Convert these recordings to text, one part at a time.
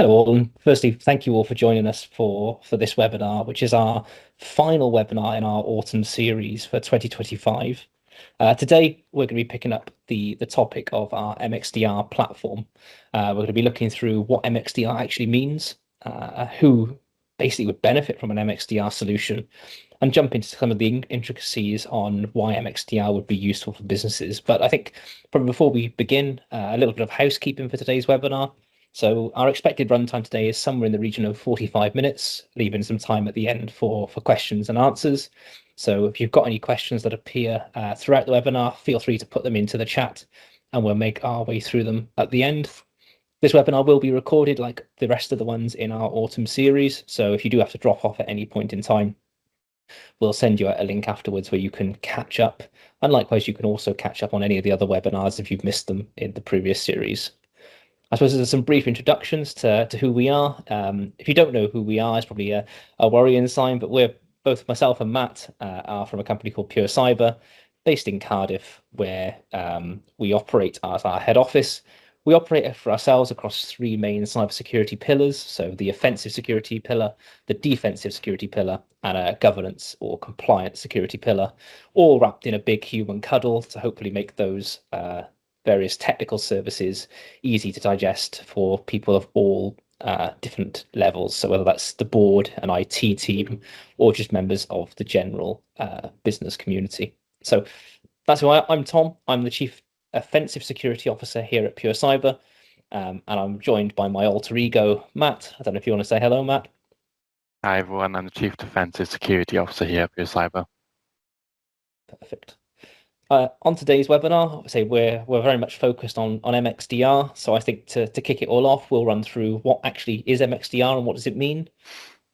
Hello all, and firstly, thank you all for joining us for this webinar, which is our final webinar in our autumn series for 2025. Today, we're going to be picking up the topic of our MXDR platform. We're going to be looking through what MXDR actually means, who basically would benefit from an MXDR solution, and jump into some of the intricacies on why MXDR would be useful for businesses. But I think probably before we begin, a little bit of housekeeping for today's webinar. So our expected runtime today is somewhere in the region of 45 minutes, leaving some time at the end for questions and answers. So if you've got any questions that appear throughout the webinar, feel free to put them into the chat and we'll make our way through them at the end. This webinar will be recorded like the rest of the ones in our autumn series. So if you do have to drop off at any point in time, we'll send you a link afterwards where you can catch up. And likewise, you can also catch up on any of the other webinars if you've missed them in the previous series. I suppose there's some brief introductions to who we are. If you don't know who we are, it's probably a worrying sign, but we're both myself and Matt are from a company called PureCyber, based in Cardiff, where we operate as our head office. We operate for ourselves across three main cybersecurity pillars. So the offensive security pillar, the defensive security pillar, and a governance or compliance security pillar, all wrapped in a big human cuddle to hopefully make those various technical services easy to digest for people of all different levels. So whether that's the board, an IT team, or just members of the general business community. So that's who I'm Tom. I'm the Chief Offensive Security Officer here at PureCyber, and I'm joined by my alter ego, Matt. I don't know if you want to say hello, Matt. Hi everyone, I'm the Chief Defensive Security Officer here at PureCyber. Perfect. On today's webinar, I say we're very much focused on MXDR. So I think to kick it all off, we'll run through what actually is MXDR and what does it mean,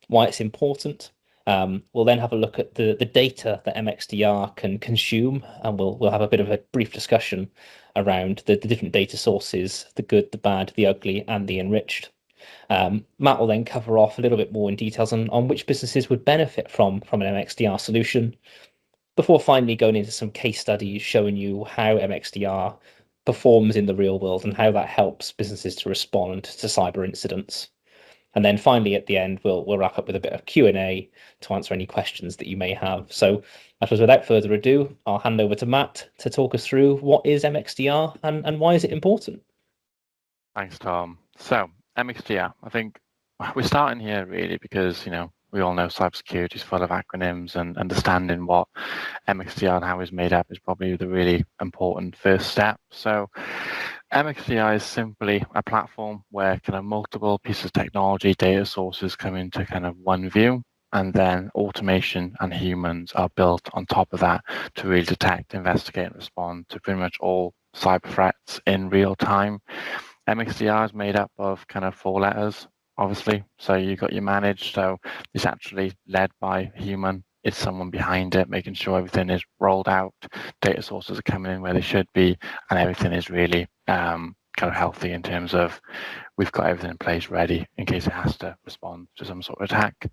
why it's important. We'll then have a look at the data that MXDR can consume, and we'll have a bit of a brief discussion around the different data sources, the good, the bad, the ugly, and the enriched. Matt will then cover off a little bit more in details on which businesses would benefit from an MXDR solution, before finally going into some case studies showing you how MXDR performs in the real world and how that helps businesses to respond to cyber incidents. And then finally, at the end, we'll wrap up with a bit of Q&A to answer any questions that you may have. So I suppose without further ado, I'll hand over to Matt to talk us through what is MXDR and why is it important? Thanks, Tom. So, MXDR, I think we're starting here really because, we all know cybersecurity is full of acronyms, and understanding what MXDR and how it's made up is probably the really important first step. So MXDR is simply a platform where kind of multiple pieces of technology, data sources come into kind of one view, and then automation and humans are built on top of that to really detect, investigate, and respond to pretty much all cyber threats in real time. MXDR is made up of kind of 4 letters, obviously. So you've got your managed, so it's actually led by human. It's someone behind it, making sure everything is rolled out, data sources are coming in where they should be, and everything is really kind of healthy in terms of we've got everything in place ready in case it has to respond to some sort of attack.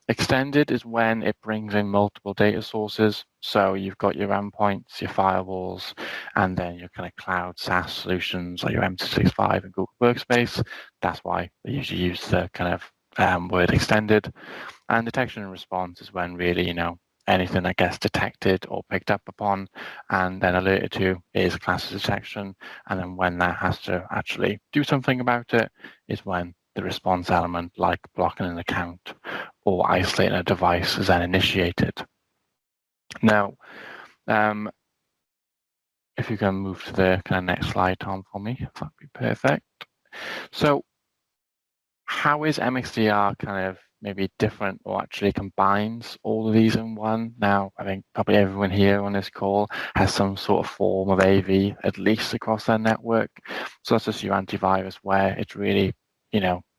Extended is when it brings in multiple data sources. So you've got your endpoints, your firewalls, and then your kind of cloud SaaS solutions like your M365 and Google Workspace. That's why they usually use the kind of word extended. And detection and response is when really, anything that gets detected or picked up upon and then alerted to is a class of detection. And then when that has to actually do something about it is when the response element, like blocking an account or isolating a device, is then initiated. Now, if you can move to the kind of next slide, Tom, for me, that'd be perfect. So how is MXDR kind of maybe different or actually combines all of these in one? Now, I think probably everyone here on this call has some sort of form of AV, at least across their network. So that's just your antivirus, where it's really,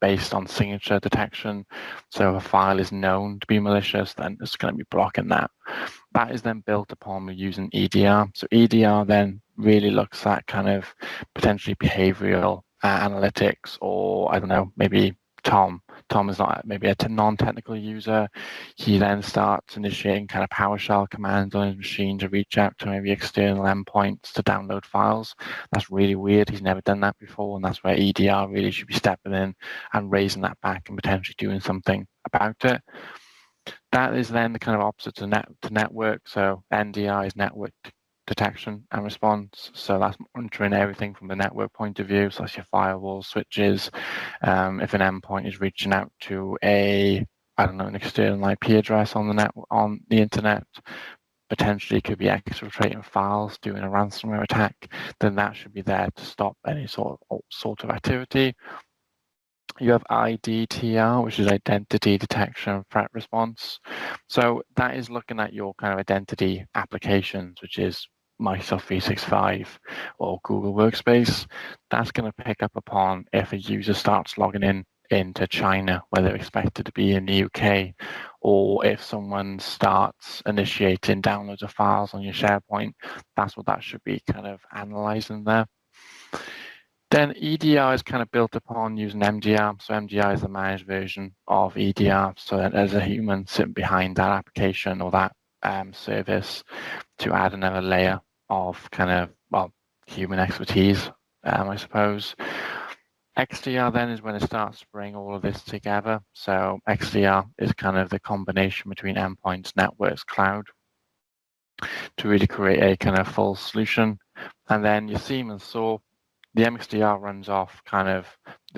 based on signature detection. So if a file is known to be malicious, then it's going to be blocking that. That is then built upon using EDR. So EDR then really looks at kind of potentially behavioral analytics, or I don't know, maybe Tom, Tom is not maybe a non-technical user, he then starts initiating kind of PowerShell commands on his machine to reach out to maybe external endpoints to download files. That's really weird. He's never done that before, and that's where EDR really should be stepping in and raising that back and potentially doing something about it. That is then the kind of opposite to network. So NDR is network detection and response. So that's monitoring everything from the network point of view, so that's your firewall switches. If an endpoint is reaching out to an external IP address on the internet, potentially could be exfiltrating files, doing a ransomware attack, then that should be there to stop any sort of activity. You have IDTR, which is identity detection threat response. So that is looking at your kind of identity applications, which is Microsoft 365 or Google Workspace. That's going to pick up upon if a user starts logging in into China, where they're expected to be in the UK, or if someone starts initiating downloads of files on your SharePoint. That's what that should be kind of analyzing there. Then EDR is kind of built upon using MDR. So MDR is the managed version of EDR. So that there's a human sitting behind that application or that service to add another layer of kind of, well, human expertise, I suppose. XDR then is when it starts to bring all of this together. So XDR is kind of the combination between endpoints, networks, cloud to really create a kind of full solution. And then your SIEM and SOAR, the MXDR runs off kind of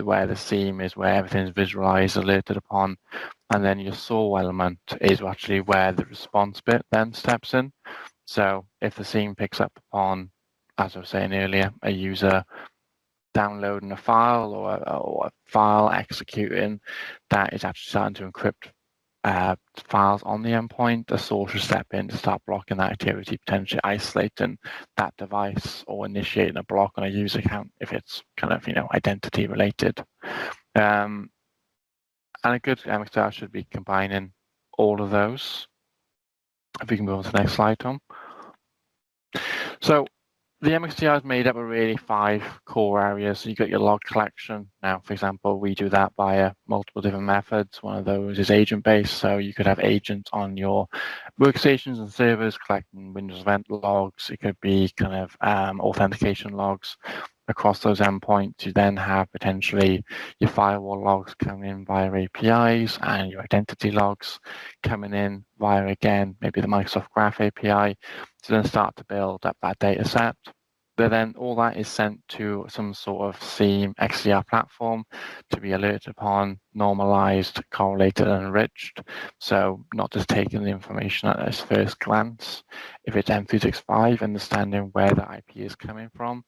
where the SIEM is, where everything is visualized, alerted upon, and then your SOAR element is actually where the response bit then steps in. So if the SIEM picks up upon, as I was saying earlier, a user downloading a file or a file executing, that is actually starting to encrypt files on the endpoint, a source should step in to start blocking that activity, potentially isolating that device or initiating a block on a user account if it's kind of, identity related. And a good MXDR should be combining all of those. If we can move on to the next slide, Tom. So the MXDR is made up of really 5 core areas. So you've got your log collection. Now, for example, we do that via multiple different methods. One of those is agent-based. So you could have agents on your workstations and servers collecting Windows event logs. It could be kind of authentication logs across those endpoints. You then have potentially your firewall logs coming in via APIs and your identity logs coming in via, again, maybe the Microsoft Graph API to then start to build up that data set. But then all that is sent to some sort of SIEM XDR platform to be alerted upon, normalized, correlated, and enriched. So not just taking the information at its first glance. If it's M365, understanding where the IP is coming from.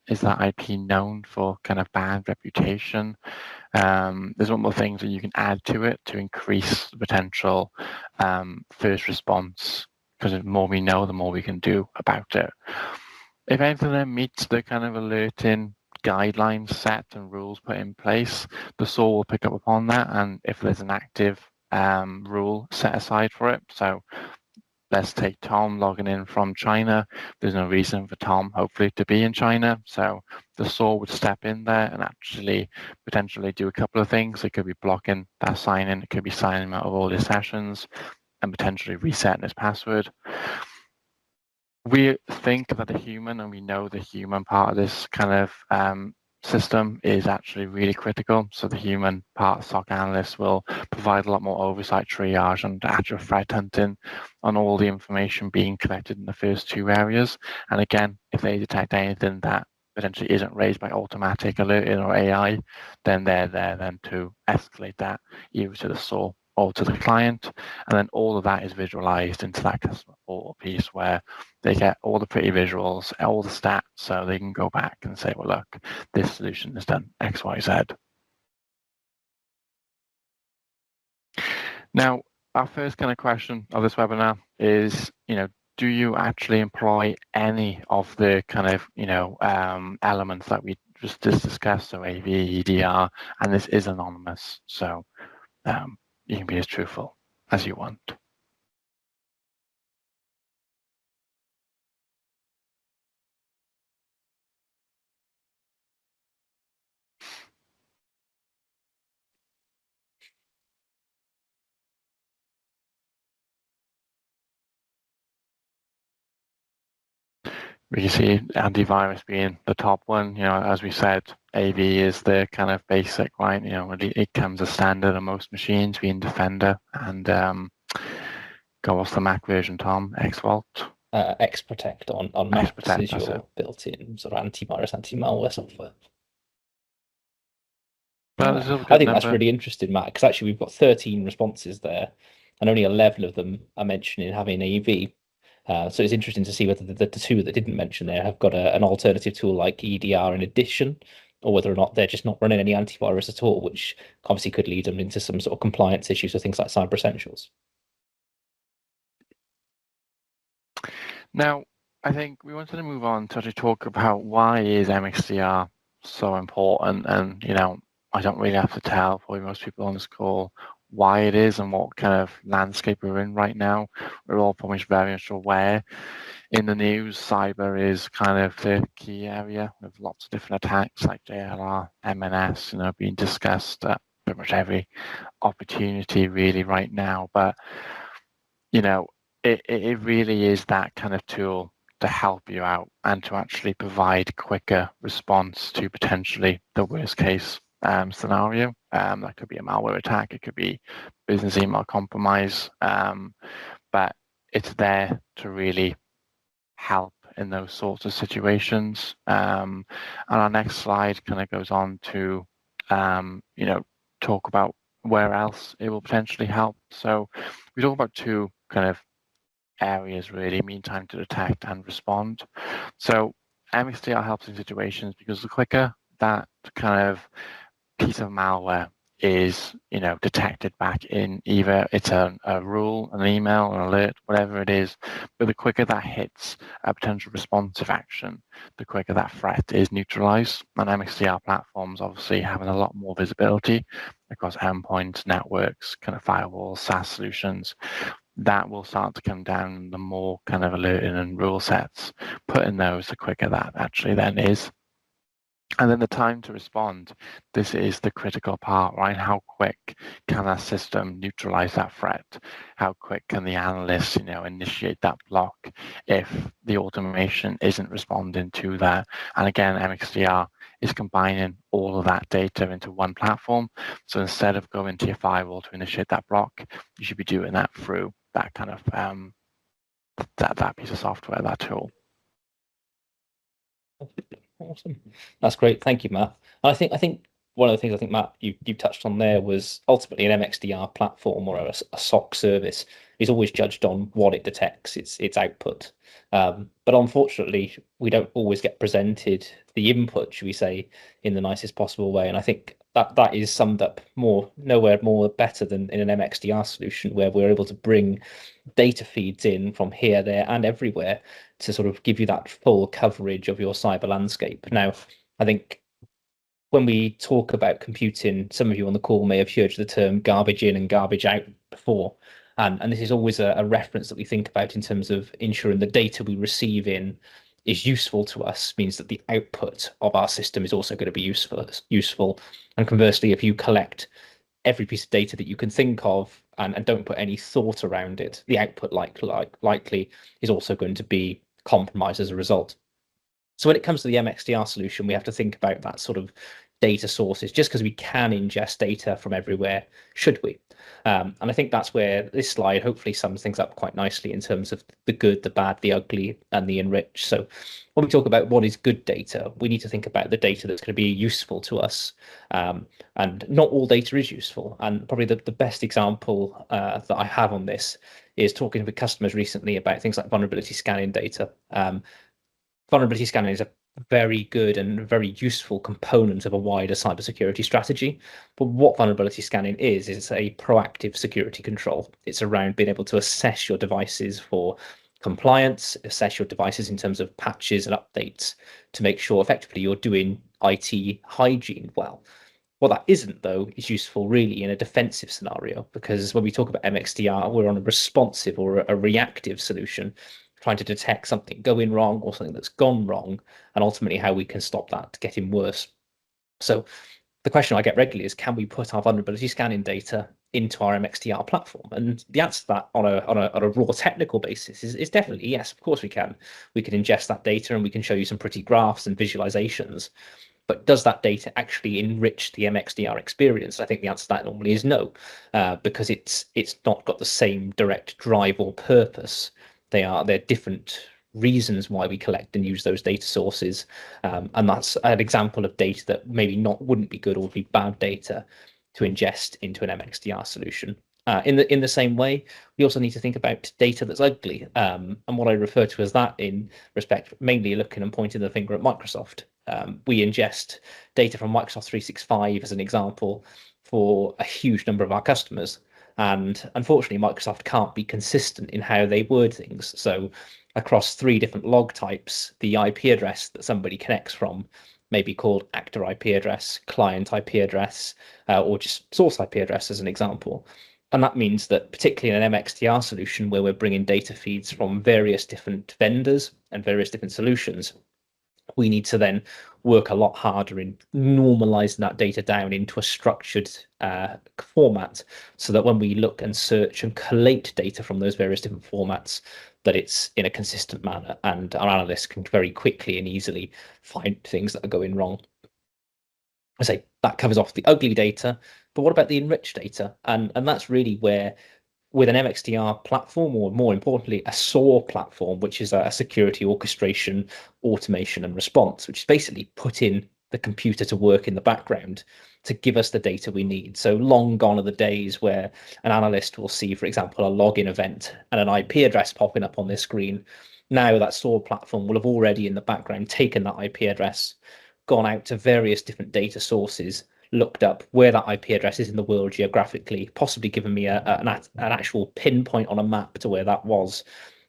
Is that IP known for kind of bad reputation? There's one more things that you can add to it to increase the potential first response, because the more we know, the more we can do about it. If anything then meets the kind of alerting guidelines set and rules put in place, the SOAR will pick up upon that. And if there's an active rule set aside for it, so let's take Tom logging in from China. There's no reason for Tom, hopefully, to be in China. So the SOAR would step in there and actually potentially do a couple of things. It could be blocking that sign-in. It could be signing out of all his sessions and potentially resetting his password. We think that the human, and we know the human part of this kind of system is actually really critical. So the human part, SOC analysts, will provide a lot more oversight, triage, and actual threat hunting on all the information being collected in the first 2 areas. And again, if they detect anything that potentially isn't raised by automatic alerting or AI, then they're there then to escalate that either to the SOAR or to the client. And then all of that is visualized into that customer portal piece where they get all the pretty visuals, all the stats, so they can go back and say, well, look, this solution has done X, Y, Z. Now, our first kind of question of this webinar is, do you actually employ any of the kind of, elements that we just discussed, so AV, EDR, and this is anonymous, so you can be as truthful as you want. We can see antivirus being the top one. As we said, AV is the kind of basic, right? It comes as standard on most machines, being Defender and what's the Mac version, Tom? X-Vault? Xprotect on Macs Xprotect, is that's it. your built-in sort of antivirus, anti-malware software. But it's still a I good think that's number. really interesting, Matt, because actually we've got 13 responses there, and only 11 of them are mentioning having AV. So it's interesting to see whether the two that didn't mention there have got an alternative tool like EDR in addition, or whether or not they're just not running any antivirus at all, which obviously could lead them into some sort of compliance issues with things like Cyber Essentials. Now, I think we wanted to move on to actually talk about why is MXDR so important, and I don't really have to tell probably most people on this call why it is and what kind of landscape we're in right now. We're all probably very much aware in the news, cyber is kind of the key area with lots of different attacks like JLR, MNS, being discussed at pretty much every opportunity really right now. But it really is that kind of tool to help you out and to actually provide quicker response to potentially the worst case scenario. That could be a malware attack, it could be business email compromise, but it's there to really help in those sorts of situations. And our next slide kind of goes on to talk about where else it will potentially help. So we talk about two kind of areas really: mean time to detect and respond. So MXDR helps in situations because the quicker that kind of piece of malware is detected back in, either it's a rule, an email, an alert, whatever it is, but the quicker that hits a potential responsive action, the quicker that threat is neutralized. And MXDR platforms obviously having a lot more visibility across endpoints, networks, kind of firewalls, SaaS solutions, that will start to come down. The more kind of alerting and rule sets put in those, the quicker that actually then is. And then the time to respond, this is the critical part, right? How quick can that system neutralize that threat? How quick can the analyst, initiate that block if the automation isn't responding to that? And again, MXDR is combining all of that data into one platform. So instead of going to your firewall to initiate that block, you should be doing that through that kind of that piece of software, that tool. Awesome. That's great. Thank you, Matt. And I think one of the things I think, Matt, you touched on there was ultimately an MXDR platform or a SOC service is always judged on what it detects, its output. But unfortunately, we don't always get presented the input, should we say, in the nicest possible way. And I think that is summed up nowhere more better than in an MXDR solution, where we're able to bring data feeds in from here, there, and everywhere to sort of give you that full coverage of your cyber landscape. Now, I think when we talk about computing, some of you on the call may have heard the term garbage in and garbage out before. And this is always a reference that we think about in terms of ensuring the data we receive in is useful to us, means that the output of our system is also going to be useful. And conversely, if you collect every piece of data that you can think of and don't put any thought around it, the output likely is also going to be compromised as a result. So when it comes to the MXDR solution, we have to think about that sort of data sources. Just because we can ingest data from everywhere, should we? And I think that's where this slide hopefully sums things up quite nicely in terms of the good, the bad, the ugly, and the enriched. So when we talk about what is good data, we need to think about the data that's going to be useful to us. And not all data is useful. And probably the best example that I have on this is talking with customers recently about things like vulnerability scanning data. Vulnerability scanning is a very good and very useful component of a wider cybersecurity strategy. But what vulnerability scanning is a proactive security control. It's around being able to assess your devices for compliance, assess your devices in terms of patches and updates to make sure effectively you're doing IT hygiene well. What that isn't, though, is useful really in a defensive scenario, because when we talk about MXDR, we're on a responsive or a reactive solution, trying to detect something going wrong or something that's gone wrong, and ultimately how we can stop that getting worse. So the question I get regularly is, can we put our vulnerability scanning data into our MXDR platform? And the answer to that on a raw technical basis is definitely yes. Of course we can. We can ingest that data and we can show you some pretty graphs and visualizations. But does that data actually enrich the MXDR experience? I think the answer to that normally is no, because it's not got the same direct drive or purpose. They're different reasons why we collect and use those data sources, and that's an example of data that maybe wouldn't be good or would be bad data to ingest into an MXDR solution. In the same way, we also need to think about data that's ugly, and what I refer to as that in respect, mainly looking and pointing the finger at Microsoft. We ingest data from Microsoft 365 as an example for a huge number of our customers, and unfortunately, Microsoft can't be consistent in how they word things. So, across 3 different log types, the IP address that somebody connects from may be called actor IP address, client IP address, or just source IP address as an example. And that means that particularly in an MXDR solution where we're bringing data feeds from various different vendors and various different solutions, we need to then work a lot harder in normalizing that data down into a structured format so that when we look and search and collate data from those various different formats, that it's in a consistent manner and our analysts can very quickly and easily find things that are going wrong. I say that covers off the ugly data, but what about the enriched data? And that's really where, with an MXDR platform, or more importantly, a SOAR platform, which is a security orchestration, automation, and response, which is basically putting the computer to work in the background to give us the data we need. So long gone are the days where an analyst will see, for example, a login event and an IP address popping up on their screen. Now that SOAR platform will have already in the background taken that IP address, gone out to various different data sources, looked up where that IP address is in the world geographically, possibly given me an actual pinpoint on a map to where that was.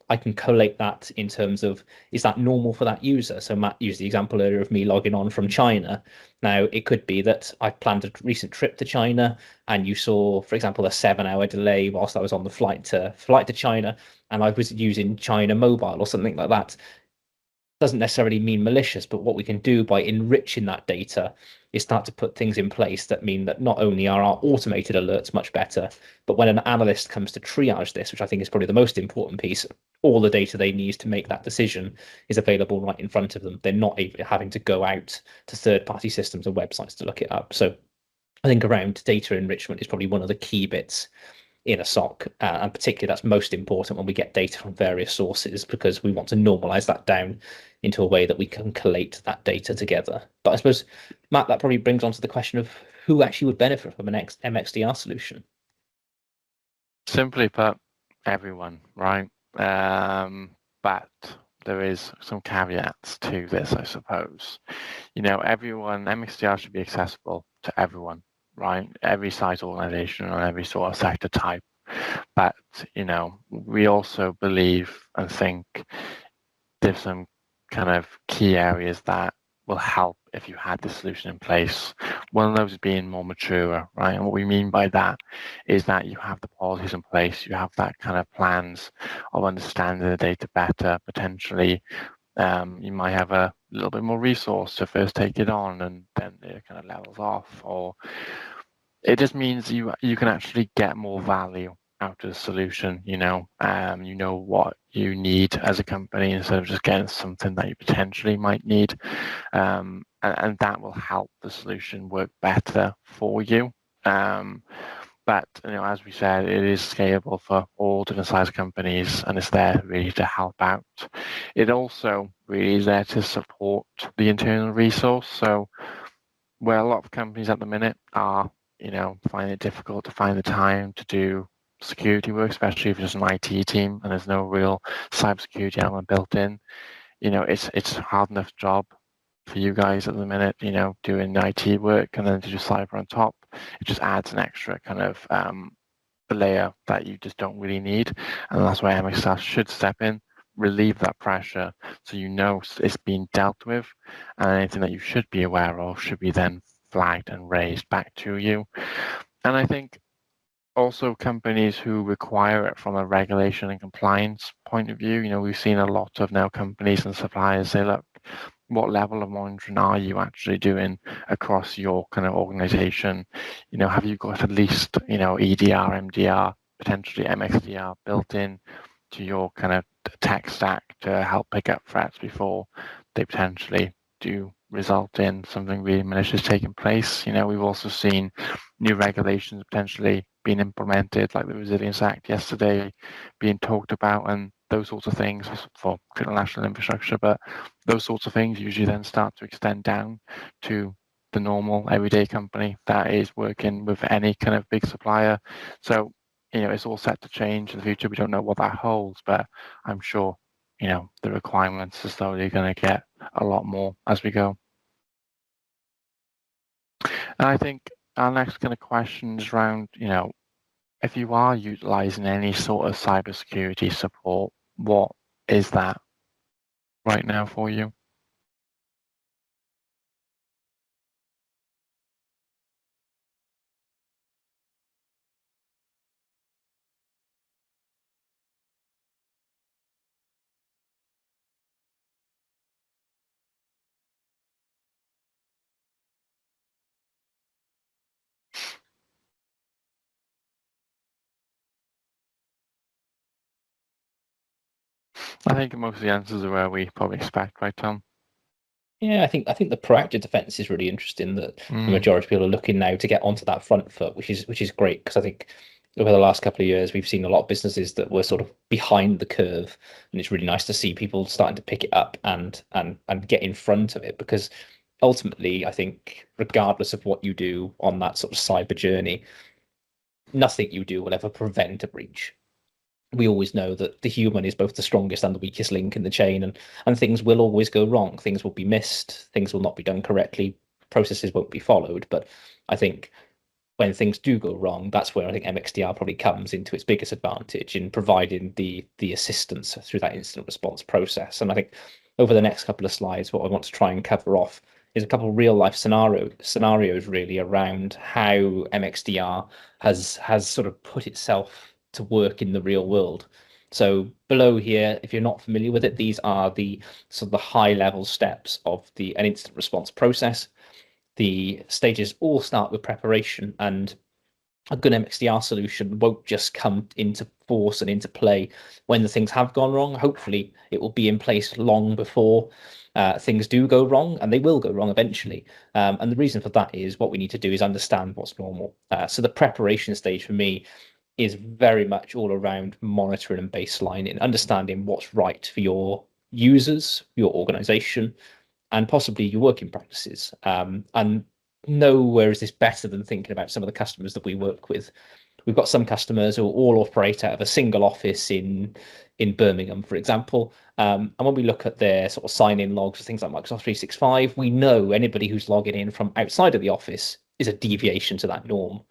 I can collate that in terms of, is that normal for that user? So Matt used the example earlier of me logging on from China. Now, it could be that I planned a recent trip to China and you saw, for example, a 7-hour delay whilst I was on the flight to China, and I was using China Mobile or something like that. Doesn't necessarily mean malicious, but what we can do by enriching that data is start to put things in place that mean that not only are our automated alerts much better, but when an analyst comes to triage this, which I think is probably the most important piece, all the data they need to make that decision is available right in front of them. They're not having to go out to third-party systems and websites to look it up. So I think around data enrichment is probably one of the key bits in a SOC, and particularly that's most important when we get data from various sources, because we want to normalize that down into a way that we can collate that data together. But I suppose, Matt, that probably brings on to the question of who actually would benefit from an MXDR solution. Simply put, everyone, right? But there is some caveats to this, I suppose. Everyone, MXDR should be accessible to everyone, right? Every size organization or every sort of sector type. But, we also believe and think there's some kind of key areas that will help if you had the solution in place. One of those being more mature, right? And what we mean by that is that you have the policies in place, you have that kind of plans of understanding the data better, potentially. You might have a little bit more resource to first take it on and then it kind of levels off, or it just means you can actually get more value out of the solution. You know what you need as a company instead of just getting something that you potentially might need, and that will help the solution work better for you. But as we said, it is scalable for all different size companies, and it's there really to help out. It also really is there to support the internal resource. So where a lot of companies at the minute are, finding it difficult to find the time to do security work, especially if it's an IT team and there's no real cybersecurity element built in. It's a hard enough job for you guys at the minute, doing IT work, and then to do cyber on top, it just adds an extra kind of layer that you just don't really need. And that's where MXDR should step in, relieve that pressure, so it's being dealt with, and anything that you should be aware of should be then flagged and raised back to you. And I think also companies who require it from a regulation and compliance point of view, we've seen a lot of now companies and suppliers say, look, what level of monitoring are you actually doing across your kind of organization? Have you got at least, EDR, MDR, potentially MXDR built in to your kind of tech stack to help pick up threats before they potentially do result in something really malicious taking place? We've also seen new regulations potentially being implemented, like the Resilience Act yesterday being talked about, and those sorts of things for critical national infrastructure. But those sorts of things usually then start to extend down to the normal everyday company that is working with any kind of big supplier. So, it's all set to change in the future. We don't know what that holds, but I'm sure, the requirements are slowly going to get a lot more as we go. And I think our next kind of question is around, if you are utilizing any sort of cybersecurity support, what is that right now for you? I think most of the answers are where we probably expect, right, Tom? Yeah, I think the proactive defense is really interesting. That the majority of people are looking now to get onto that front foot, which is great, because I think over the last couple of years we've seen a lot of businesses that were sort of behind the curve, and it's really nice to see people starting to pick it up and get in front of it, because ultimately I think regardless of what you do on that sort of cyber journey, nothing you do will ever prevent a breach. We always know that the human is both the strongest and the weakest link in the chain, and things will always go wrong. Things will be missed, things will not be done correctly, processes won't be followed. But I think when things do go wrong, that's where I think MXDR probably comes into its biggest advantage in providing the assistance through that incident response process. And I think over the next couple of slides, what I want to try and cover off is a couple of real life scenarios really around how MXDR has sort of put itself to work in the real world. So below here, if you're not familiar with it, these are the sort of the high level steps of an incident response process. The stages all start with preparation, and a good MXDR solution won't just come into force and into play when the things have gone wrong. Hopefully, it will be in place long before things do go wrong, and they will go wrong eventually. And the reason for that is what we need to do is understand what's normal. So the preparation stage for me is very much all around monitoring and baselining, understanding what's right for your users, your organization, and possibly your working practices. And nowhere is this better than thinking about some of the customers that we work with. We've got some customers who all operate out of a single office in Birmingham, for example. And when we look at their sort of sign-in logs, things like Microsoft 365, we know anybody who's logging in from outside of the office is a deviation to that norm.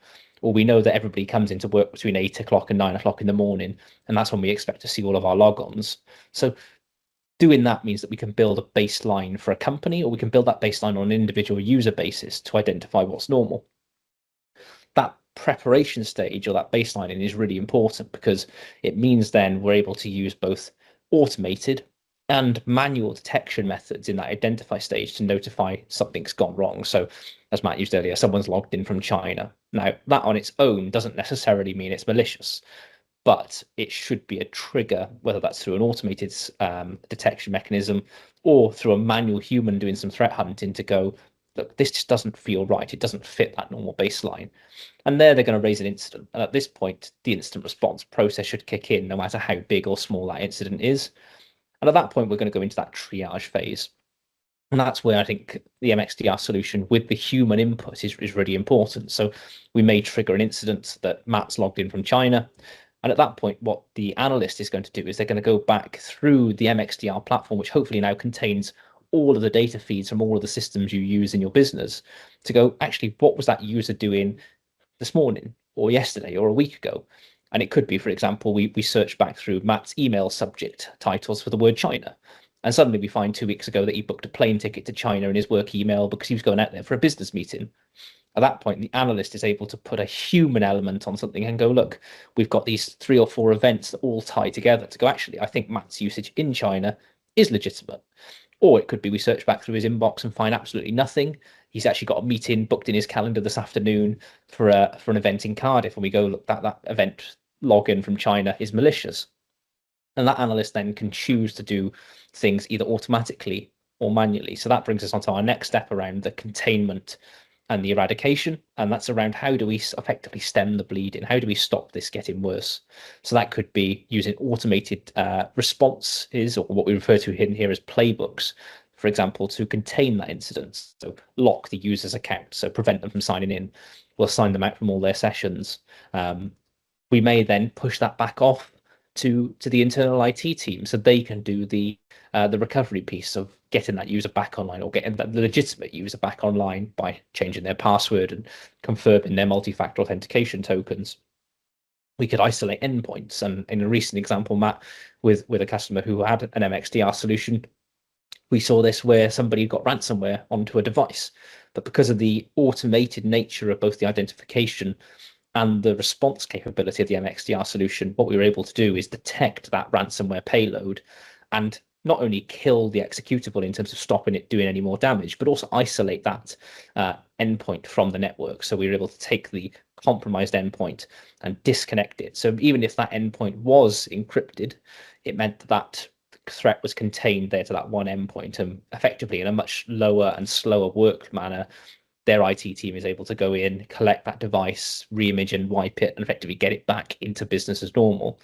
Or we know that everybody comes into work between 8 o'clock and 9 o'clock in the morning, and that's when we expect to see all of our logons. So doing that means that we can build a baseline for a company, or we can build that baseline on an individual user basis to identify what's normal. That preparation stage, or that baselining, is really important, because it means then we're able to use both automated and manual detection methods in that identify stage to notify something's gone wrong. So as Matt used earlier, someone's logged in from China. Now, that on its own doesn't necessarily mean it's malicious, but it should be a trigger, whether that's through an automated detection mechanism or through a manual human doing some threat hunting, to go, look, this just doesn't feel right. It doesn't fit that normal baseline. And there they're going to raise an incident. And at this point, the incident response process should kick in, no matter how big or small that incident is. And at that point, we're going to go into that triage phase. And that's where I think the MXDR solution with the human input is really important. So we may trigger an incident that Matt's logged in from China. And at that point, what the analyst is going to do is they're going to go back through the MXDR platform, which hopefully now contains all of the data feeds from all of the systems you use in your business, to go, actually, what was that user doing this morning or yesterday or a week ago? And it could be, for example, we search back through Matt's email subject titles for the word China. And suddenly we find 2 weeks ago that he booked a plane ticket to China in his work email because he was going out there for a business meeting. At that point, the analyst is able to put a human element on something and go, look, we've got these 3 or 4 events that all tie together, to go, actually, I think Matt's usage in China is legitimate. Or it could be we search back through his inbox and find absolutely nothing. He's actually got a meeting booked in his calendar this afternoon for an event in Cardiff, and we go, look, that event login from China is malicious. And that analyst then can choose to do things either automatically or manually. So that brings us on to our next step around the containment and the eradication. And that's around how do we effectively stem the bleeding? How do we stop this getting worse? So that could be using automated responses, or what we refer to in here as playbooks, for example, to contain that incident. So lock the user's account, so prevent them from signing in. We'll sign them out from all their sessions. We may then push that back off to the internal IT team, so they can do the recovery piece of getting that user back online, or getting that legitimate user back online by changing their password and confirming their multi-factor authentication tokens. We could isolate endpoints, and in a recent example, Matt, with a customer who had an MXDR solution, we saw this where somebody got ransomware onto a device, but because of the automated nature of both the identification and the response capability of the MXDR solution, what we were able to do is detect that ransomware payload and not only kill the executable in terms of stopping it doing any more damage, but also isolate that endpoint from the network. So we were able to take the compromised endpoint and disconnect it. So even if that endpoint was encrypted, it meant that the threat was contained there to that one endpoint, and effectively in a much lower and slower work manner, their IT team is able to go in, collect that device, reimage and wipe it, and effectively get it back into business as normal.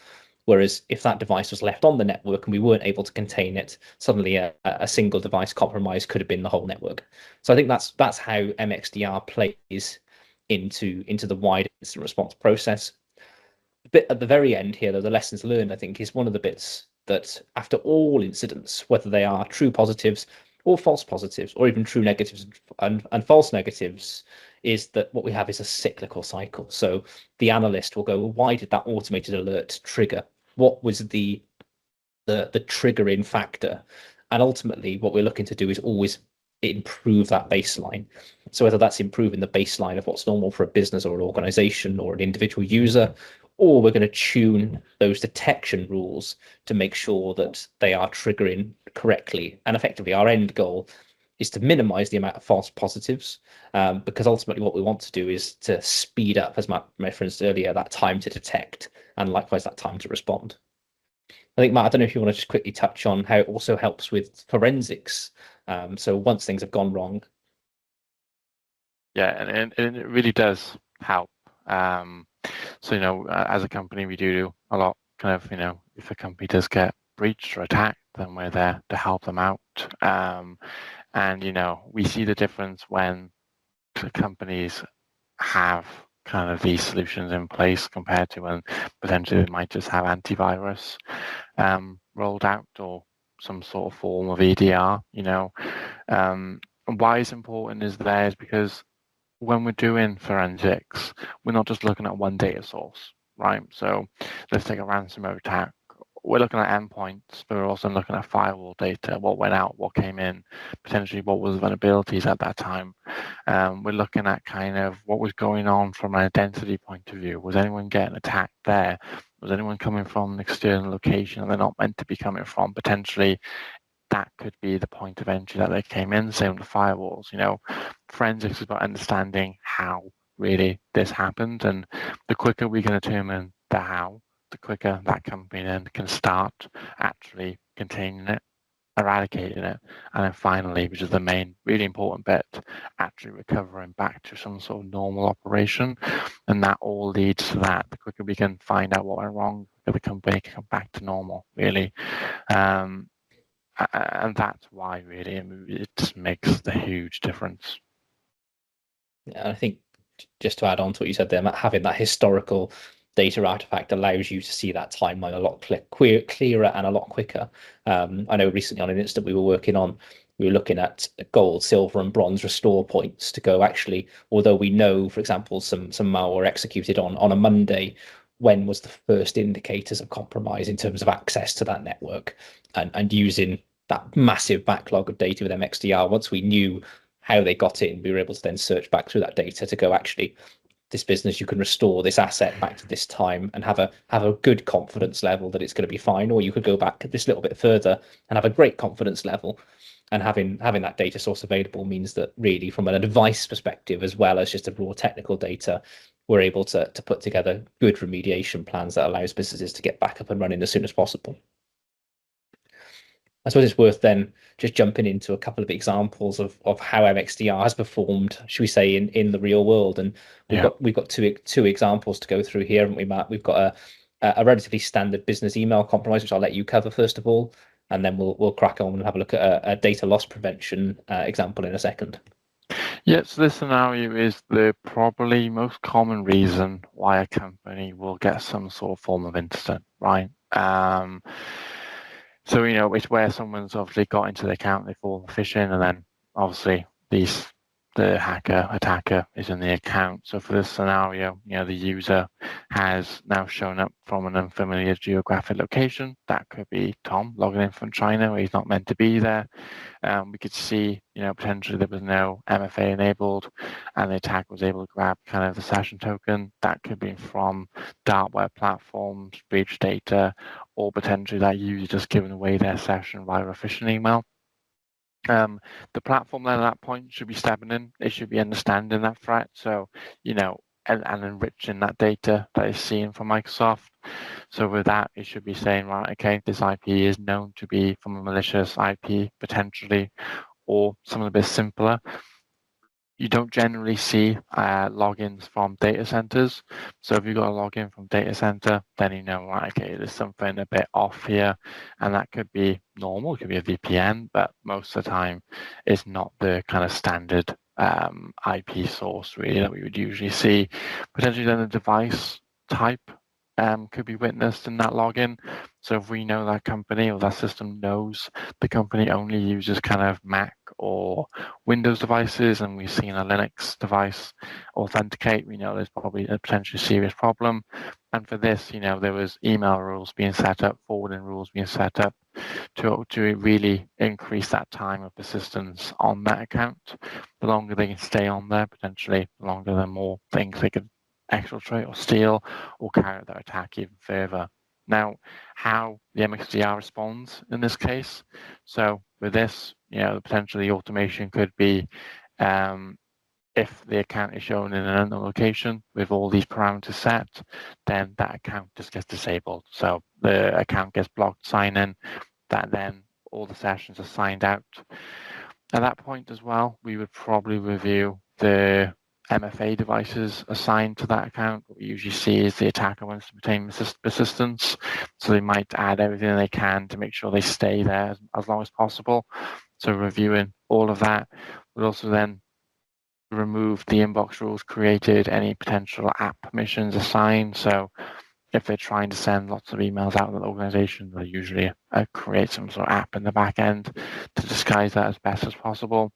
Whereas if that device was left on the network and we weren't able to contain it, suddenly a single device compromise could have been the whole network. So I think that's how MXDR plays into the wider incident response process. A bit at the very end here, though, the lessons learned, I think, is one of the bits that after all incidents, whether they are true positives or false positives, or even true negatives and false negatives, is that what we have is a cyclical cycle. So the analyst will go, well, why did that automated alert trigger? What was the triggering factor? And ultimately, what we're looking to do is always improve that baseline. So whether that's improving the baseline of what's normal for a business or an organization or an individual user, or we're going to tune those detection rules to make sure that they are triggering correctly. And effectively, our end goal is to minimize the amount of false positives, because ultimately what we want to do is to speed up, as Matt referenced earlier, that time to detect, and likewise that time to respond. I think, Matt, I don't know if you want to just quickly touch on how it also helps with forensics. So once things have gone wrong. Yeah, and it really does help. So, as a company, we do a lot kind of, if a company does get breached or attacked, then we're there to help them out. And, we see the difference when companies have kind of these solutions in place compared to when potentially they might just have antivirus rolled out or some sort of form of EDR, and why it's important is because when we're doing forensics, we're not just looking at one data source, right? So let's take a ransomware attack. We're looking at endpoints, but we're also looking at firewall data, what went out, what came in, potentially what was vulnerabilities at that time. We're looking at kind of what was going on from an identity point of view. Was anyone getting attacked there? Was anyone coming from an external location they're not meant to be coming from? Potentially, that could be the point of entry that they came in. Same with the firewalls. Forensics is about understanding how really this happened, and the quicker we can determine the how, the quicker that company then can start actually containing it, eradicating it, and then finally, which is the main really important bit, actually recovering back to some sort of normal operation. And that all leads to that. The quicker we can find out what went wrong, the company can come back to normal, really. And that's why really it just makes the huge difference. Yeah, I think just to add on to what you said there, Matt, having that historical data artifact allows you to see that timeline a lot clearer and a lot quicker. I know recently on an incident we were working on, we were looking at gold, silver, and bronze restore points to go, actually, although we know, for example, some malware executed on a Monday, when was the first indicators of compromise in terms of access to that network, and using that massive backlog of data with MXDR. Once we knew how they got in, we were able to then search back through that data to go, actually, this business, you can restore this asset back to this time and have a good confidence level that it's going to be fine, or you could go back this little bit further and have a great confidence level And having that data source available means that really from an advice perspective, as well as just a raw technical data, we're able to put together good remediation plans that allows businesses to get back up and running as soon as possible. I suppose it's worth then just jumping into a couple of examples of how MXDR has performed, should we say, in the real world. And we've got two examples to go through here, haven't we, Matt? We've got a relatively standard business email compromise, which I'll let you cover first of all, and then we'll crack on and have a look at a data loss prevention example in a second. Yeah, so this scenario is the probably most common reason why a company will get some sort of form of incident, right? So, it's where someone's obviously got into the account, they fall phishing, and then obviously the attacker is in the account. So for this scenario, the user has now shown up from an unfamiliar geographic location. That could be Tom logging in from China where he's not meant to be there. We could see, potentially there was no MFA enabled and the attacker was able to grab kind of the session token. That could be from dark web platforms, breach data, or potentially that user just giving away their session via a phishing email. The platform then at that point should be stepping in. It should be understanding that threat. So, and enriching that data that is seen from Microsoft. So with that, it should be saying, right, okay, this IP is known to be from a malicious IP potentially, or something a bit simpler. You don't generally see logins from data centers. So if you've got a login from data center, then right, okay, there's something a bit off here. And that could be normal, it could be a VPN, but most of the time it's not the kind of standard IP source really that we would usually see. Potentially then the device type could be witnessed in that login. So if we know that company or that system knows the company only uses kind of Mac or Windows devices, and we've seen a Linux device authenticate, we know there's probably a potentially serious problem. And for this, there was email rules being set up, forwarding rules being set up to really increase that time of persistence on that account. The longer they can stay on there, potentially, the longer the more things they could exfiltrate or steal or carry out their attack even further. Now, how the MXDR responds in this case. So with this, potentially the automation could be if the account is shown in an unknown location with all these parameters set, then that account just gets disabled. So the account gets blocked sign in, that then all the sessions are signed out. At that point as well, we would probably review the MFA devices assigned to that account. What we usually see is the attacker wants to retain persistence, so they might add everything they can to make sure they stay there as long as possible. So reviewing all of that would also then remove the inbox rules created, any potential app permissions assigned. So if they're trying to send lots of emails out of the organization, they'll usually create some sort of app in the back end to disguise that as best as possible.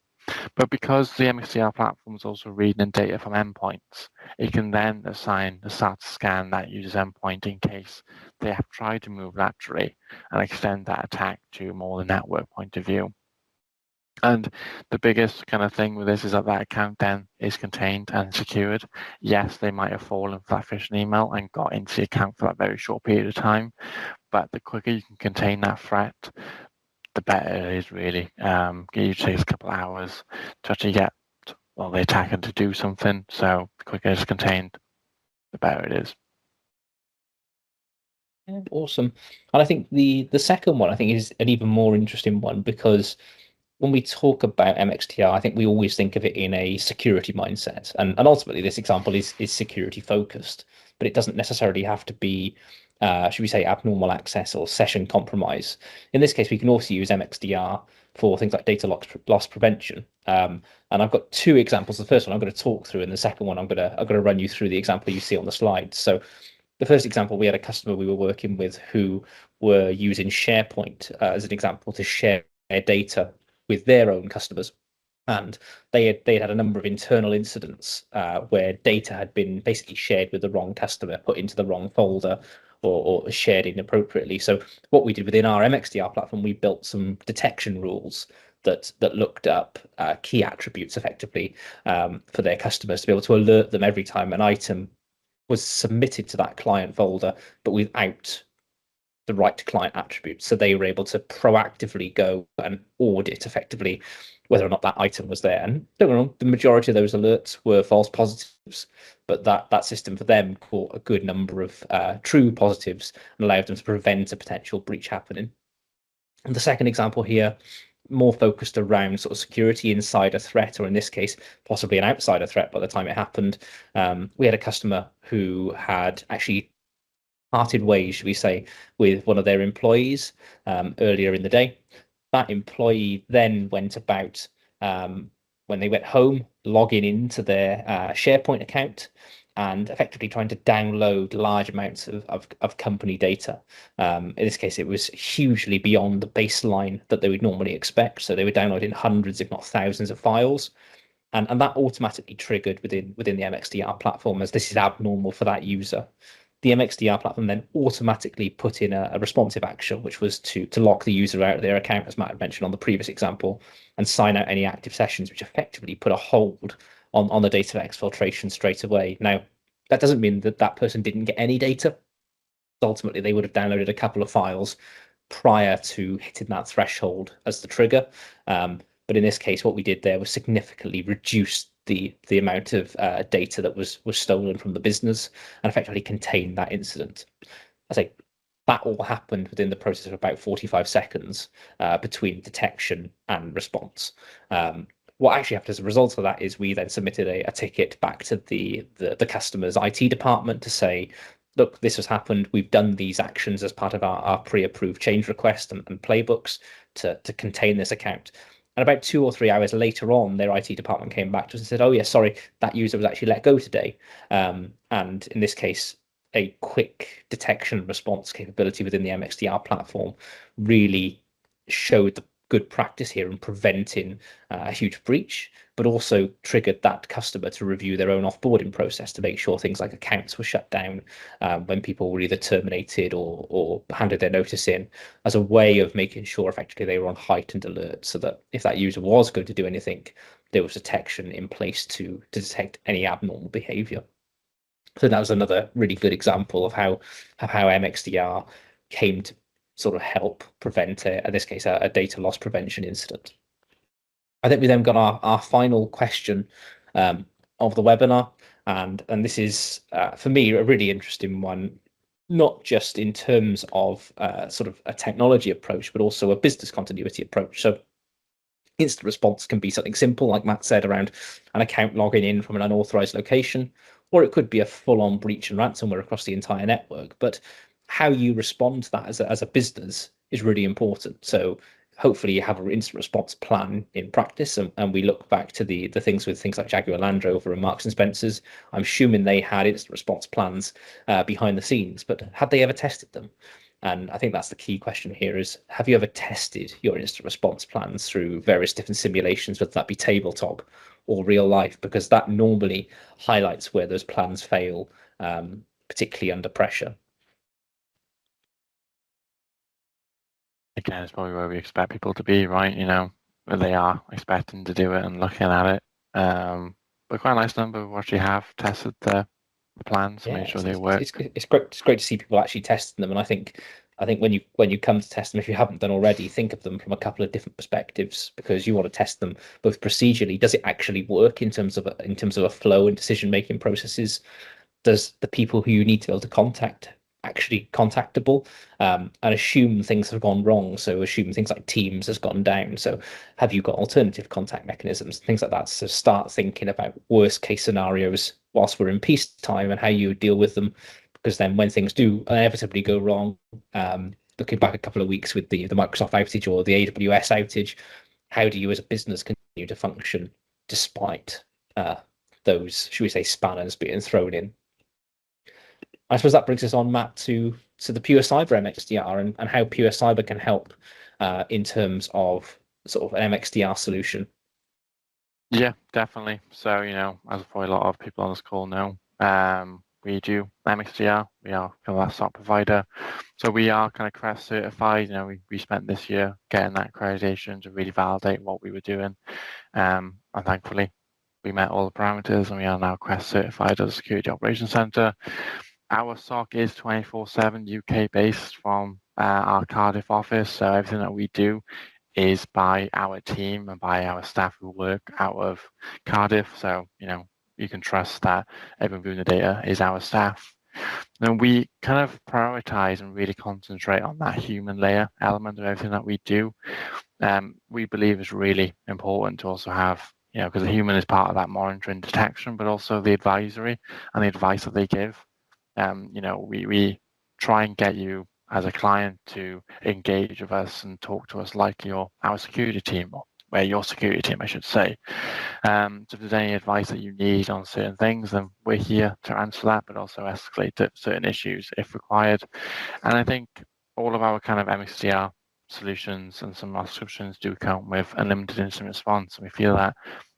But because the MXDR platform is also reading in data from endpoints, it can then assign the start to scan that user's endpoint in case they have tried to move laterally and extend that attack to more the network point of view. And the biggest kind of thing with this is that account then is contained and secured. Yes, they might have fallen for that phishing email and got into the account for that very short period of time, but the quicker you can contain that threat, the better it is really. It usually takes a couple of hours to actually get the attacker to do something. So the quicker it's contained, the better it is. Yeah, awesome. And I think the second one I think is an even more interesting one, because when we talk about MXDR, I think we always think of it in a security mindset. And ultimately this example is security focused, but it doesn't necessarily have to be should we say abnormal access or session compromise. In this case, we can also use MXDR for things like data loss prevention. And I've got two examples. The first one I'm going to talk through, and the second one I'm going to run you through the example you see on the slide. So the first example, we had a customer we were working with who were using SharePoint as an example to share data with their own customers. And they had a number of internal incidents where data had been basically shared with the wrong customer, put into the wrong folder, or shared inappropriately. So what we did within our MXDR platform, we built some detection rules that looked up key attributes effectively for their customers to be able to alert them every time an item was submitted to that client folder, but without the right client attributes. So they were able to proactively go and audit effectively whether or not that item was there. And don't get me wrong, the majority of those alerts were false positives, but that system for them caught a good number of true positives and allowed them to prevent a potential breach happening. And the second example here, more focused around sort of security inside a threat, or in this case, possibly an outsider threat by the time it happened. We had a customer who had actually parted ways, should we say, with one of their employees earlier in the day. That employee then went about, when they went home, logging into their SharePoint account and effectively trying to download large amounts of company data. In this case, it was hugely beyond the baseline that they would normally expect. So they were downloading hundreds, if not thousands, of files. And that automatically triggered within the MXDR platform, as this is abnormal for that user. The MXDR platform then automatically put in a responsive action, which was to lock the user out of their account, as Matt had mentioned on the previous example, and sign out any active sessions, which effectively put a hold on the data exfiltration straight away. Now, that doesn't mean that that person didn't get any data. Ultimately, they would have downloaded a couple of files prior to hitting that threshold as the trigger. But in this case, what we did there was significantly reduce the amount of data that was stolen from the business and effectively contain that incident. I say that all happened within the process of about 45 seconds between detection and response. What actually happened as a result of that is we then submitted a ticket back to the customer's IT department to say, look, this has happened. We've done these actions as part of our pre-approved change request and playbooks to contain this account. And about 2 or 3 hours later on, their IT department came back to us and said, oh, yeah, sorry, that user was actually let go today. And in this case, a quick detection and response capability within the MXDR platform really showed the good practice here in preventing a huge breach, but also triggered that customer to review their own offboarding process to make sure things like accounts were shut down when people were either terminated or handed their notice in, as a way of making sure effectively they were on heightened alert, so that if that user was going to do anything, there was detection in place to detect any abnormal behavior. So that was another really good example of how MXDR came to sort of help prevent, in this case, a data loss prevention incident. I think we then got our final question of the webinar, and this is, for me, a really interesting one, not just in terms of sort of a technology approach, but also a business continuity approach. So instant response can be something simple, like Matt said, around an account logging in from an unauthorized location, or it could be a full-on breach and ransomware across the entire network. But how you respond to that as a business is really important. So hopefully you have an instant response plan in practice, and we look back to the things with things like Jaguar Land Rover and Marks and Spencers. I'm assuming they had instant response plans behind the scenes, but had they ever tested them? And I think that's the key question here is, have you ever tested your instant response plans through various different simulations, whether that be tabletop or real life? Because that normally highlights where those plans fail, particularly under pressure. Again, it's probably where we expect people to be, right? You know, where they are expecting to do it and looking at it. But quite a nice number of what you have tested the plans to make sure they work. It's great to see people actually testing them, and I think when you come to test them, if you haven't done already, think of them from a couple of different perspectives, because you want to test them both procedurally. Does it actually work in terms of a flow and decision making processes? Does the people who you need to be able to contact actually contactable, and assume things have gone wrong? So assume things like Teams has gone down. So have you got alternative contact mechanisms, things like that? So start thinking about worst case scenarios whilst we're in peacetime and how you would deal with them, because then when things do inevitably go wrong, looking back a couple of weeks with the Microsoft outage or the AWS outage, how do you as a business continue to function despite those, should we say, spanners being thrown in? I suppose that brings us on, Matt, to the PureCyber MXDR and how PureCyber can help in terms of sort of an MXDR solution. Yeah, definitely. So, you know, as probably a lot of people on this call know, we do MXDR. We are kind of a SOC provider. So we are kind of CREST certified. You know, we spent this year getting that accreditation to really validate what we were doing. And thankfully, we met all the parameters and we are now CREST certified as a security operations center. Our SOC is 24/7 UK based from our Cardiff office, so everything that we do is by our team and by our staff who work out of Cardiff. So, you can trust that everyone viewing the data is our staff. And we kind of prioritize and really concentrate on that human layer element of everything that we do. We believe is really important to also have, because the human is part of that monitoring detection, but also the advisory and the advice that they give. We try and get you as a client to engage with us and talk to us like you're our security team, or we're your security team, I should say. So if there's any advice that you need on certain things, then we're here to answer that, but also escalate certain issues if required. And I think all of our kind of MXDR solutions and some of our subscriptions do come with unlimited incident response, and we feel that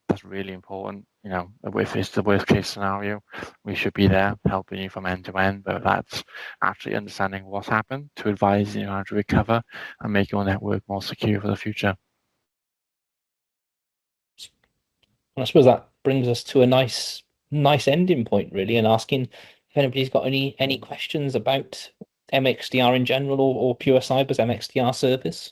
that's really important. If it's the worst case scenario, we should be there helping you from end to end, whether that's actually understanding what's happened to advise you how to recover and make your network more secure for the future. And I suppose that brings us to a nice ending point, really, and asking if anybody's got any questions about MXDR in general, or PureCyber's MXDR service.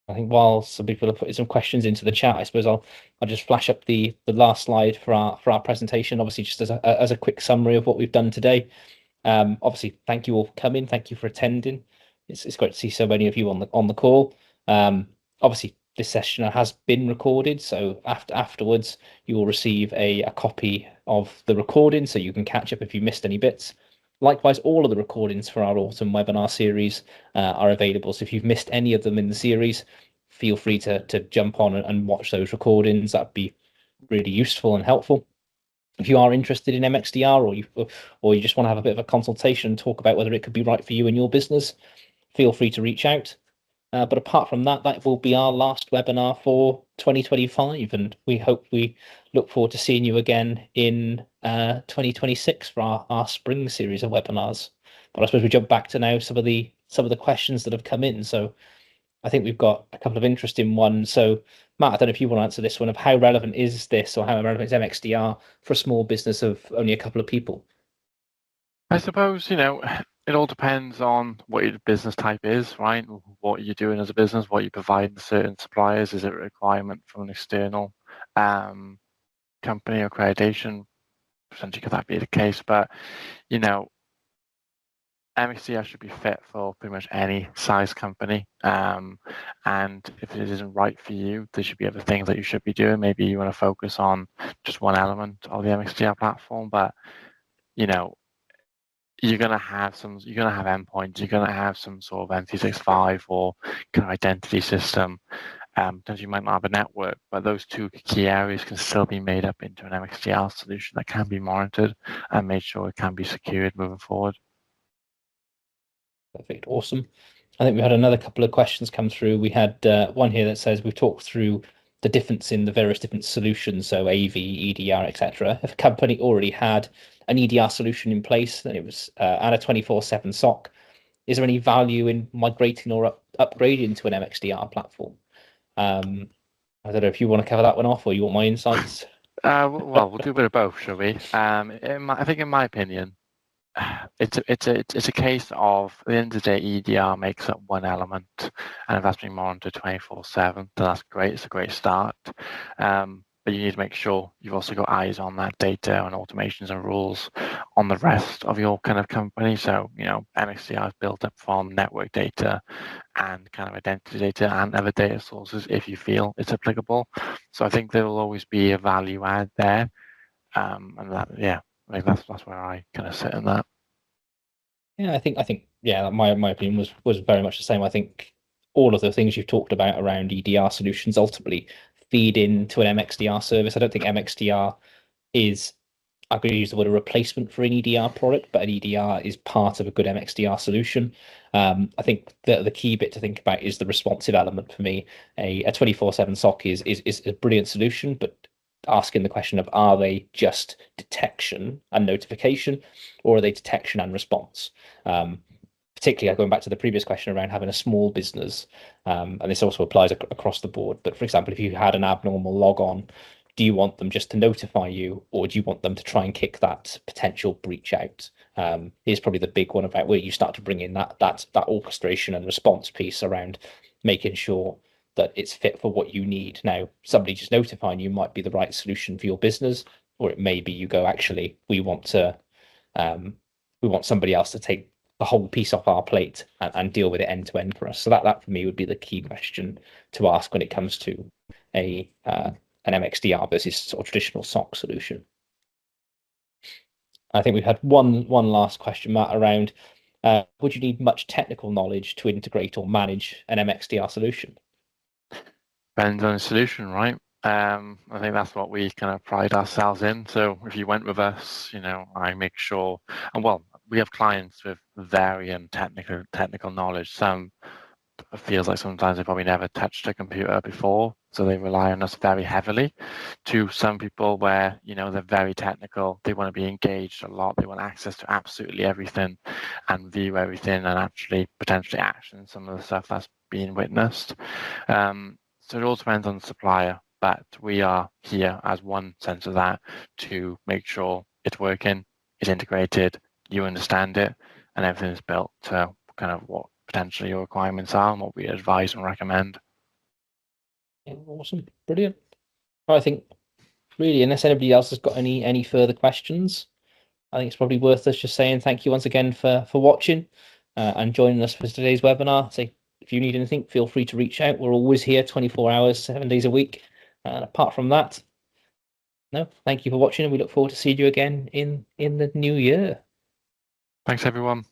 I think while some people are putting some questions into the chat, I suppose I'll just flash up the last slide for our presentation, obviously just as a quick summary of what we've done today. Obviously, thank you all for coming. Thank you for attending. It's great to see so many of you on the call. Obviously, this session has been recorded, so afterwards you will receive a copy of the recording, so you can catch up if you missed any bits. Likewise, all of the recordings for our autumn webinar series are available. So if you've missed any of them in the series, feel free to jump on and watch those recordings. That'd be really useful and helpful. If you are interested in MXDR, or you just want to have a bit of a consultation and talk about whether it could be right for you and your business, feel free to reach out. But apart from that, that will be our last webinar for 2025, and we look forward to seeing you again in 2026 for our spring series of webinars. But I suppose we jump back to now some of the questions that have come in. So I think we've got a couple of interesting ones. So Matt, I don't know if you want to answer this one, of how relevant is this, or how relevant is MXDR for a small business of only a couple of people? I suppose, it all depends on what your business type is, right? What you're doing as a business, what you provide to certain suppliers. Is it a requirement from an external company or accreditation? Potentially could that be the case? But, MXDR should be fit for pretty much any size company. And if it isn't right for you, there should be other things that you should be doing. Maybe you want to focus on just one element of the MXDR platform, but, you're going to have endpoints, you're going to have some sort of M365 or kind of identity system. Because you might not have a network, but those two key areas can still be made up into an MXDR solution that can be monitored and made sure it can be secured moving forward. Perfect. Awesome. I think we had another couple of questions come through. We had one here that says we've talked through the difference in the various different solutions, so AV, EDR, etc. If a company already had an EDR solution in place, then it was and a 24/7 SOC, is there any value in migrating or upgrading to an MXDR platform? I don't know if you want to cover that one off, or you want my insights. Well, we'll do a bit of both, shall we? I think, in my opinion, it's a case of, at the end of the day, EDR makes up one element, and if that's being monitored 24/7, then that's great. It's a great start. But you need to make sure you've also got eyes on that data and automations and rules on the rest of your kind of company. So, MXDR is built up from network data and kind of identity data and other data sources if you feel it's applicable. So I think there will always be a value add there. And that, yeah, I think that's where I kind of sit in that. Yeah, I think yeah, my opinion was very much the same. I think all of the things you've talked about around EDR solutions ultimately feed into an MXDR service. I don't think MXDR is, I'm going to use the word, a replacement for an EDR product, but an EDR is part of a good MXDR solution. I think the key bit to think about is the responsive element for me. A 24/7 SOC is a brilliant solution, but asking the question of, are they just detection and notification, or are they detection and response? Particularly going back to the previous question around having a small business, and this also applies across the board. But for example, if you had an abnormal log on do you want them just to notify you, or do you want them to try and kick that potential breach out? Is probably the big one about where you start to bring in that orchestration and response piece around making sure that it's fit for what you need. Now, somebody just notifying you might be the right solution for your business, or it may be you go, actually, we want somebody else to take the whole piece off our plate and deal with it end to end for us. So that for me would be the key question to ask when it comes to an MXDR versus sort of traditional SOC solution. I think we've had one last question, Matt, around would you need much technical knowledge to integrate or manage an MXDR solution? Depends on the solution, right? I think that's what we kind of pride ourselves in. So if you went with us, I make sure, and well, we have clients with varying technical knowledge. Some feels like sometimes they probably never touched a computer before, so they rely on us very heavily. To some people where they're very technical, they want to be engaged a lot, they want access to absolutely everything and view everything and actually potentially action some of the stuff that's being witnessed. So it all depends on the supplier, but we are here as one sense of that to make sure it's working, it's integrated, you understand it, and everything is built to kind of what potentially your requirements are and what we advise and recommend. Yeah, awesome, brilliant. I think really, unless anybody else has got any further questions, I think it's probably worth us just saying thank you once again for watching and joining us for today's webinar. So if you need anything, feel free to reach out. We're always here 24 hours, 7 days a week. And apart from that, no, thank you for watching, and we look forward to seeing you again in the new year. Thanks, everyone.